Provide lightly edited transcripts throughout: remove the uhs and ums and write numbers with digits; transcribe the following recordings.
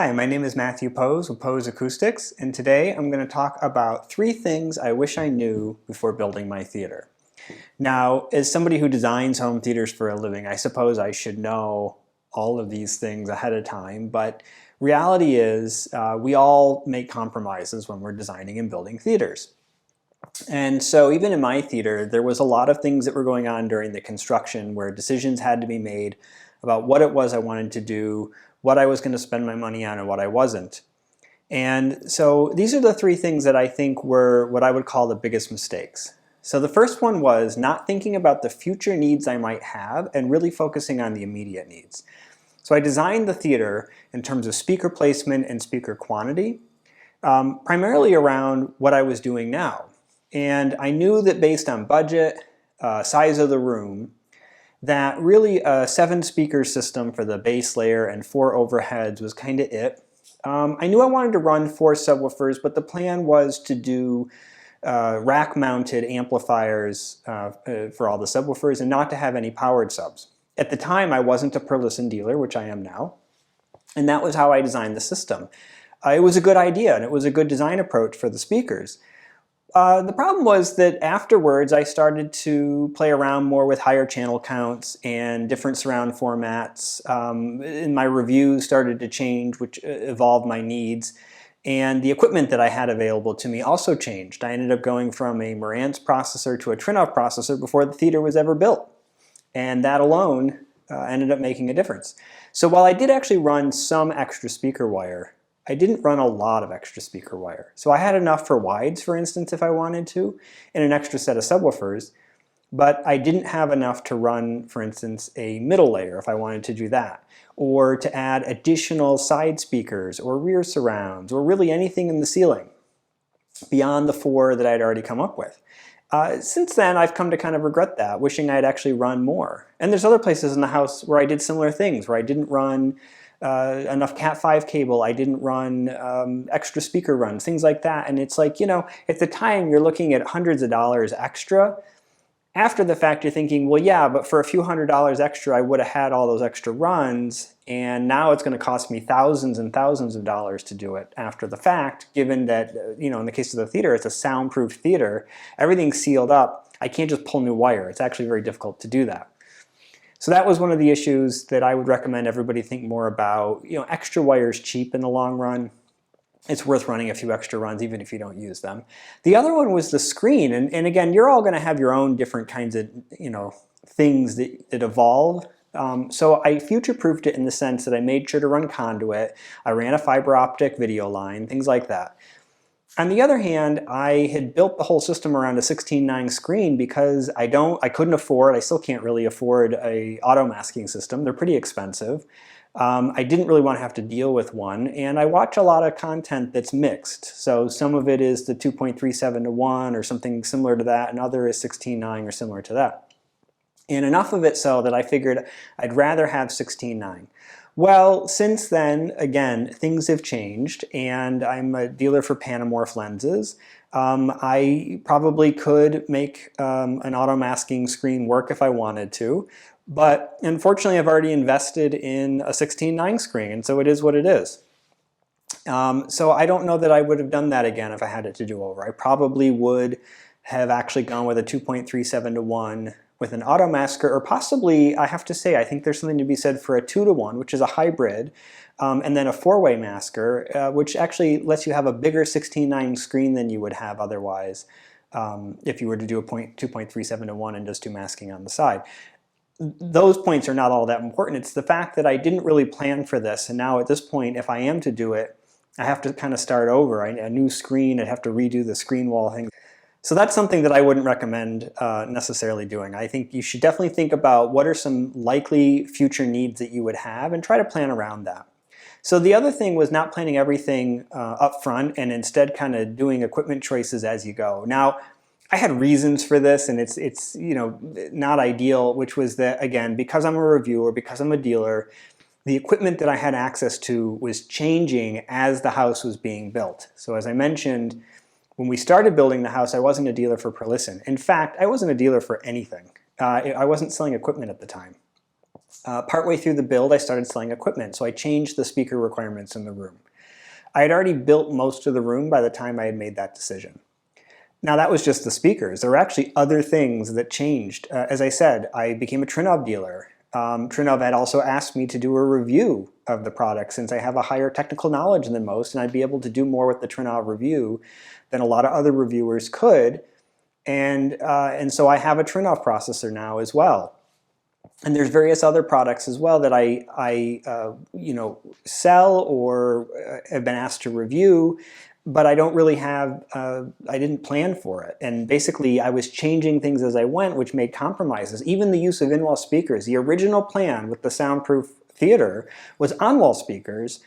Hi, my name is Matthew Poes with Poes Acoustics, and today I'm going to talk about 3 things I wish I knew before building my theater. Now, as somebody who designs home theaters for a living, I suppose I should know all of these things ahead of time, but reality is we all make compromises when we're designing and building theaters. And so even in my theater, there was a lot of things that were going on during the construction where decisions had to be made about what it was I wanted to do, what I was going to spend my money on, and what I wasn't. And so these are the 3 things that I think were what I would call the biggest mistakes. So the first one was not thinking about the future needs I might have and really focusing on the immediate needs. So I designed the theater in terms of speaker placement and speaker quantity, primarily around what I was doing now. And I knew that based on budget, size of the room, that really a 7-speaker system for the base layer and 4 overheads was kind of it. I knew I wanted to run 4 subwoofers, but the plan was to do rack-mounted amplifiers for all the subwoofers and not to have any powered subs. At the time, I wasn't a Perlisten dealer, which I am now, and that was how I designed the system. It was a good idea, and it was a good design approach for the speakers. The problem was that afterwards I started to play around more with higher channel counts and different surround formats. And my reviews started to change, which evolved my needs. And the equipment that I had available to me also changed. I ended up going from a Marantz processor to a Trinnov processor before the theater was ever built. And that alone ended up making a difference. So while I did actually run some extra speaker wire, I didn't run a lot of extra speaker wire. So I had enough for wides, for instance, if I wanted to, and an extra set of subwoofers, but I didn't have enough to run, for instance, a middle layer if I wanted to do that, or to add additional side speakers or rear surrounds, or really anything in the ceiling beyond the 4 that I'd already come up with. Since then, I've come to kind of regret that, wishing I'd actually run more. And there's other places in the house where I did similar things, where I didn't run enough Cat 5 cable, I didn't run extra speaker runs, things like that. And it's like, you know, at the time you're looking at hundreds of dollars extra. After the fact, you're thinking, well, yeah, but for a few $100s extra, I would have had all those extra runs, and now it's going to cost me thousands and thousands of dollars to do it after the fact, given that, you know, in the case of the theater, it's a soundproof theater, everything's sealed up. I can't just pull new wire. It's actually very difficult to do that. So that was one of the issues that I would recommend everybody think more about. You know, extra wire is cheap in the long run. It's worth running a few extra runs even if you don't use them. The other one was the screen, and again, you're all going to have your own different kinds of, you know, things that evolve. So I future-proofed it in the sense that I made sure to run conduit, I ran a fiber optic video line, things like that. On the other hand, I had built the whole system around a 16:9 screen because I couldn't afford, I still can't really afford a auto masking system. They're pretty expensive. I didn't really want to have to deal with one, and I watch a lot of content that's mixed. So some of it is the 2.37:1 or something similar to that, and other is 16:9 or similar to that. And enough of it so that I figured I'd rather have 16:9. Well, since then, again, things have changed, and I'm a dealer for Panamorph lenses. I probably could make an auto masking screen work if I wanted to, but unfortunately I've already invested in a 16:9 screen, and so it is what it is. So I don't know that I would have done that again if I had it to do over. I probably would have actually gone with a 2.37:1 with an auto masker, or possibly, I have to say, I think there's something to be said for a 2:1, which is a hybrid, and then a 4-way masker, which actually lets you have a bigger 16:9 screen than you would have otherwise if you were to do a 2.37:1 and just do masking on the side. Those points are not all that important. It's the fact that I didn't really plan for this, and now at this point, if I am to do it, I have to kind of start over. A new screen, I'd have to redo the screen wall thing. So that's something that I wouldn't recommend necessarily doing. I think you should definitely think about what are some likely future needs that you would have and try to plan around that. So the other thing was not planning everything up front and instead kind of doing equipment choices as you go. Now, I had reasons for this, and it's you know, not ideal, which was that, again, because I'm a reviewer, because I'm a dealer, the equipment that I had access to was changing as the house was being built. So as I mentioned, when we started building the house, I wasn't a dealer for Perlisten. In fact, I wasn't a dealer for anything. I wasn't selling equipment at the time. Partway through the build, I started selling equipment, so I changed the speaker requirements in the room. I had already built most of the room by the time I had made that decision. Now that was just the speakers. There were actually other things that changed. As I said, I became a Trinnov dealer. Trinnov had also asked me to do a review of the product since I have a higher technical knowledge than most, and I'd be able to do more with the Trinnov review than a lot of other reviewers could. And so I have a Trinnov processor now as well. And there's various other products as well that I sell or have been asked to review, but I don't really have, I didn't plan for it. And basically I was changing things as I went, which made compromises. Even the use of in-wall speakers. The original plan with the soundproof theater was on-wall speakers.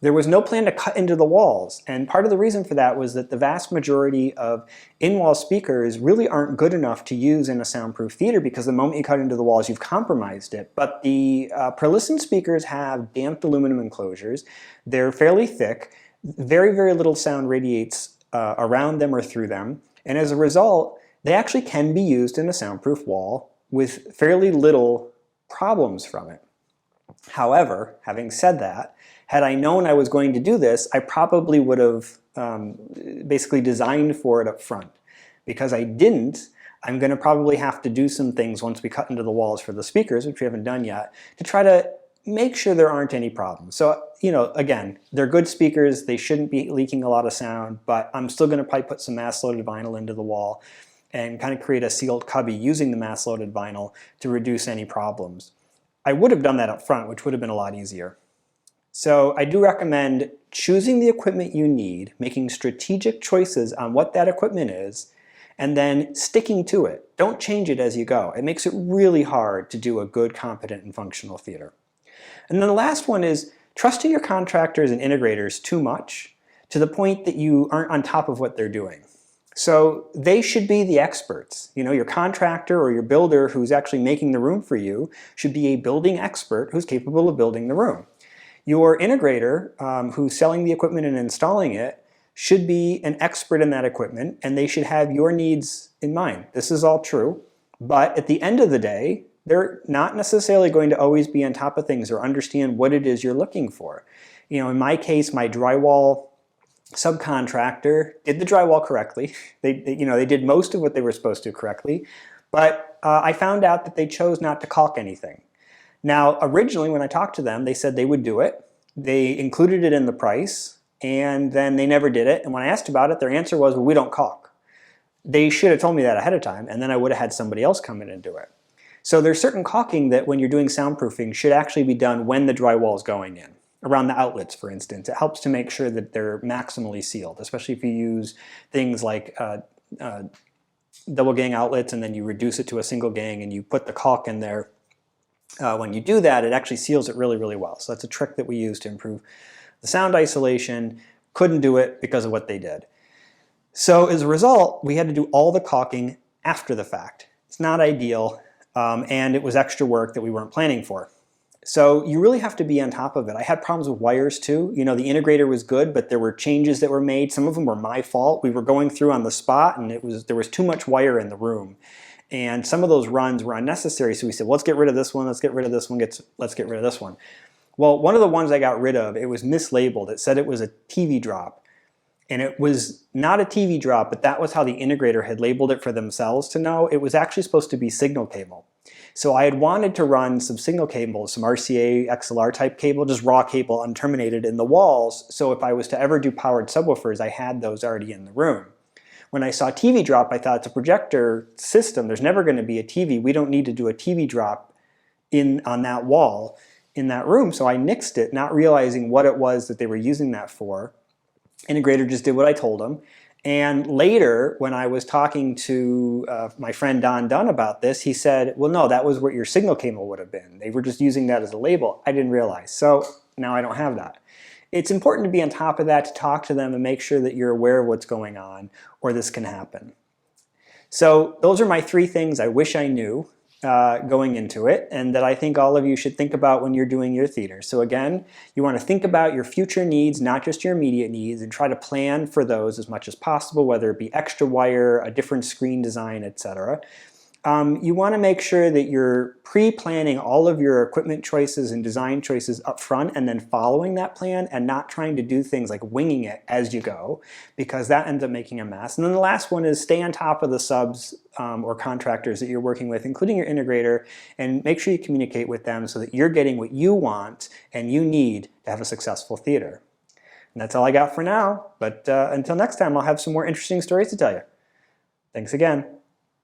There was no plan to cut into the walls, and part of the reason for that was that the vast majority of in-wall speakers really aren't good enough to use in a soundproof theater because the moment you cut into the walls, you've compromised it. But the Perlisten speakers have damped aluminum enclosures. They're fairly thick. Very, very little sound radiates around them or through them, and as a result, they actually can be used in a soundproof wall with fairly little problems from it. However, having said that, had I known I was going to do this, I probably would have basically designed for it up front. Because I didn't, I'm going to probably have to do some things once we cut into the walls for the speakers, which we haven't done yet, to try to make sure there aren't any problems. So, again, they're good speakers, they shouldn't be leaking a lot of sound, but I'm still going to probably put some mass-loaded vinyl into the wall and kind of create a sealed cubby using the mass-loaded vinyl to reduce any problems. I would have done that up front, which would have been a lot easier. So I do recommend choosing the equipment you need, making strategic choices on what that equipment is, and then sticking to it. Don't change it as you go. It makes it really hard to do a good, competent, and functional theater. And then the last one is trusting your contractors and integrators too much to the point that you aren't on top of what they're doing. So they should be the experts. Your contractor or your builder who's actually making the room for you should be a building expert who's capable of building the room. Your integrator, who's selling the equipment and installing it, should be an expert in that equipment, and they should have your needs in mind. This is all true, but at the end of the day, they're not necessarily going to always be on top of things or understand what it is you're looking for. In my case, my drywall subcontractor did the drywall correctly. They did most of what they were supposed to correctly, but I found out that they chose not to caulk anything. Now, originally when I talked to them, they said they would do it. They included it in the price, and then they never did it. And when I asked about it, their answer was, well, we don't caulk. They should have told me that ahead of time, and then I would have had somebody else come in and do it. So there's certain caulking that when you're doing soundproofing should actually be done when the drywall is going in. Around the outlets, for instance. It helps to make sure that they're maximally sealed, especially if you use things like double gang outlets and then you reduce it to a single gang and you put the caulk in there. When you do that, it actually seals it really, really well. So that's a trick that we use to improve the sound isolation. Couldn't do it because of what they did. So as a result, we had to do all the caulking after the fact. It's not ideal, and it was extra work that we weren't planning for. So you really have to be on top of it. I had problems with wires too. The integrator was good, but there were changes that were made. Some of them were my fault. We were going through on the spot, and there was too much wire in the room. And some of those runs were unnecessary, so we said, well, let's get rid of this one, let's get rid of this one, let's get rid of this one. Well, one of the ones I got rid of, it was mislabeled. It said it was a TV drop. And it was not a TV drop, but that was how the integrator had labeled it for themselves to know. It was actually supposed to be signal cable. So I had wanted to run some signal cable, some RCA XLR type cable, just raw cable unterminated in the walls, so if I was to ever do powered subwoofers, I had those already in the room. When I saw TV drop, I thought it's a projector system. There's never going to be a TV. We don't need to do a TV drop on that wall in that room. So I nixed it, not realizing what it was that they were using that for. Integrator just did what I told him. And later, when I was talking to my friend Don Dunn about this, he said, well, no, that was what your signal cable would have been. They were just using that as a label. I didn't realize. So now I don't have that. It's important to be on top of that, to talk to them and make sure that you're aware of what's going on, or this can happen. So those are my 3 things I wish I knew going into it, and that I think all of you should think about when you're doing your theater. So again, you want to think about your future needs, not just your immediate needs, and try to plan for those as much as possible, whether it be extra wire, a different screen design, etc. You want to make sure that you're pre-planning all of your equipment choices and design choices up front and then following that plan and not trying to do things like winging it as you go, because that ends up making a mess. And then the last one is stay on top of the subs or contractors that you're working with, including your integrator, and make sure you communicate with them so that you're getting what you want and you need to have a successful theater. And that's all I got for now, but until next time, I'll have some more interesting stories to tell you. Thanks again.